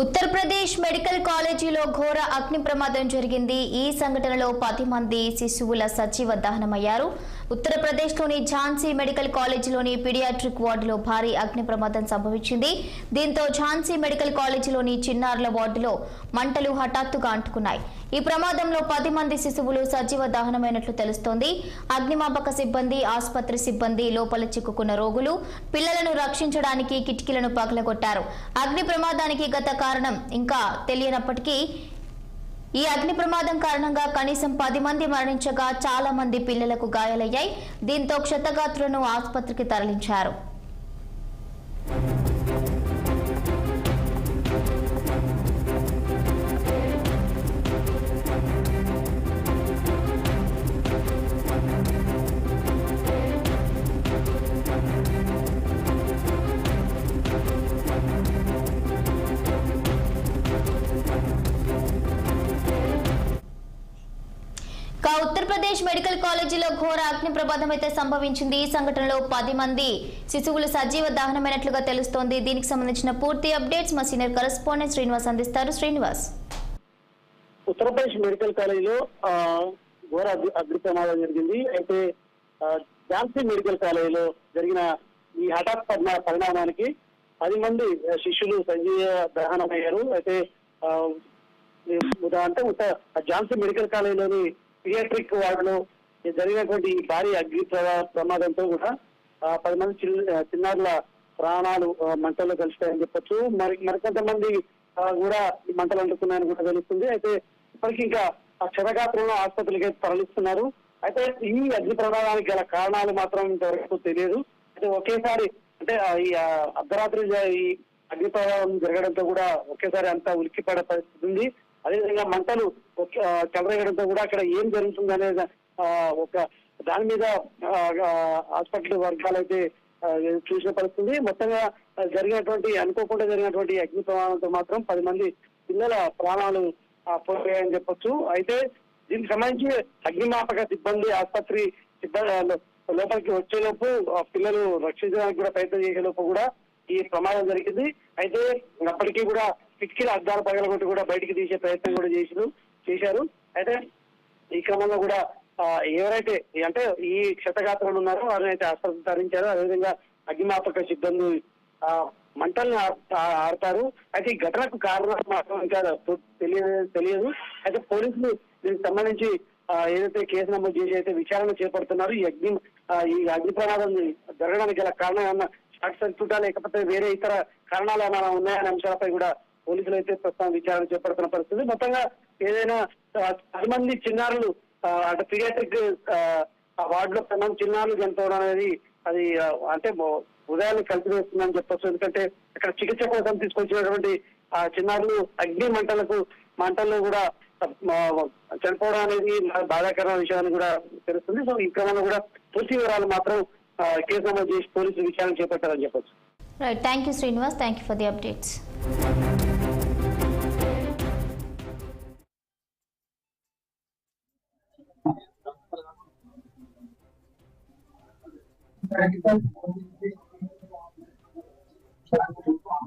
Uttar Pradesh medical కాలేజీలో ఘోర అగ్ని ప్రమాదం జరిగింది. ఈ సంఘటనలో 10 మంది శిశువుల సజీవ దహనమయ్యారు. ఉత్తరప్రదేశ్లోని ఝాన్సీ మెడికల్ కాలేజీలోని పీడియాట్రిక్ వార్డులో భారీ అగ్ని ప్రమాదం సంభవించింది. దీంతో ఝాన్సీ మెడికల్ కాలేజీలోని చిన్నారుల వార్డులో మంటలు హఠాత్తుగా అంటుకున్నాయి. ఈ ప్రమాదంలో 10 మంది శిశువులు సజీవ దహనమైనట్లు తెలుస్తోంది. అగ్నిమాపక సిబ్బంది, ఆసుపత్రి సిబ్బంది, లోపల చిక్కుకున్న రోగులు, పిల్లలను రక్షించడానికి కిటికీలను పగలగొట్టారు. అగ్ని ప్రమాదానికి గత కారణం ఇంకా తెలియనప్పటికీ ఈ అగ్ని ప్రమాదం కారణంగా కనీసం 10 మంది మరణించగా చాలా మంది పిల్లలకు గాయాలయ్యాయి. దీంతో క్షతగాత్రులను ఆసుపత్రికి తరలించారు. ఉత్తరప్రదేశ్ మెడికల్ కాలేజీలో ఘోర అగ్ని ప్రమాదం అయితే సంభవించింది. ఈ సంఘటనలో 10 మంది శిశువులు సజీవ దహనమైనట్లుగా తెలుస్తోంది. దీనికి సంబంధించిన పూర్తి అప్డేట్స్ మా సీనియర్ కరెస్పాండెంట్ శ్రీనివాస్ అందిస్తారు. శ్రీనివాస్, ఉత్తరప్రదేశ్ మెడికల్ కాలేజీలో ఘోర అగ్ని ప్రమాదం జరిగింది. అయితే ఝాన్సీ మెడికల్ కాలేజీలో జరిగిన ఈ హఠాత్ పరిణామానికి 10 మంది శిష్యులు సజీవ దహనమయ్యారు. అయితే ఝాన్సీ మెడికల్ కాలేజీలోని పీడియాట్రిక్ వార్డులో జరిగినటువంటి భారీ అగ్ని ప్రమాదంతో కూడా 10 మంది చిన్నారుల ప్రాణాలు మంటల్లో కలిసిపోయాయని చెప్పొచ్చు. మరికొంతమంది కూడా ఈ మంటలు అంటుకున్నాయని కూడా తెలుస్తుంది. అయితే ఇప్పటికీ ఇంకా క్షతగాత్రులను ఆసుపత్రికి తరలిస్తున్నారు. అయితే ఈ అగ్ని ప్రమాదానికి గల కారణాలు మాత్రం ఇంతవరకు తెలియదు. అయితే ఒకేసారి అంటే ఈ అర్ధరాత్రి ఈ అగ్ని ప్రమాదం జరగడంతో కూడా ఒకేసారి అంతా ఉలిక్కిపడే పరిస్థితి ఉంది. అదేవిధంగా మంటలు చెలరేగడంతో కూడా అక్కడ ఏం జరుగుతుందనే ఒక దాని మీద హాస్పిటల్ వర్గాలు అయితే చూసిన పరిస్థితి. మొత్తంగా అనుకోకుండా జరిగినటువంటి అగ్ని ప్రమాదంతో మాత్రం 10 మంది పిల్లల ప్రాణాలు పోయాయని చెప్పొచ్చు. అయితే దీనికి సంబంధించి అగ్నిమాపక సిబ్బంది, ఆసుపత్రి సిబ్బంది లోపలికి వచ్చేలోపు పిల్లలు రక్షించడానికి కూడా ప్రయత్నం చేసేలోపు కూడా ఈ ప్రమాదం జరిగింది. అయితే అప్పటికీ కూడా కిటికీల అద్దాలు పగలగొట్టి కూడా బయటికి తీసే ప్రయత్నం కూడా చేశారు. అయితే ఈ క్రమంలో కూడా ఎవరైతే అంటే ఈ క్షతగాత్రులు ఉన్నారో వారిని అయితే ఆసుపత్రికి తరలించారు. అదేవిధంగా అగ్నిమాపక సిబ్బంది మంటల్ని ఆడతారు. అయితే ఈ ఘటనకు కారణం మాత్రం ఇంకా తెలియదు. అయితే పోలీసులు దీనికి సంబంధించి ఏదైతే కేసు నమోదు చేసి అయితే విచారణ చేపడుతున్నారు. ఈ అగ్ని ప్రమాదం జరగడానికి గల కారణం ఏమన్నా షార్ట్ సర్క్యూటా లేకపోతే వేరే ఇతర కారణాలు ఏమైనా ఉన్నాయనే అంశాలపై కూడా పోలీసులు అయితే ప్రస్తుతం విచారణ చేపడుతున్న పరిస్థితి. మొత్తంగా ఏదైనా 10 మంది చిన్నారులు అంటే పీడియాట్రిక్ వార్డులో 10 మంది చిన్నారులు చనిపోవడం అనేది అది అంటే ఉదయాన్ని కలిసివేస్తుందని చెప్పొచ్చు. ఎందుకంటే అక్కడ చికిత్స కోసం తీసుకొచ్చినటువంటి చిన్నారులు అగ్ని మంటల్లో కూడా చనిపోవడం అనేది బాధాకరమైన విషయాన్ని కూడా తెలుస్తుంది. సో ఈ క్రమంలో కూడా పూర్తి వివరాలు మాత్రం కేసు నమోదు చేసి పోలీసులు విచారణ చేపట్టారని చెప్పొచ్చు. Right, thank you Srinivas, thank you for the updates. Thank you.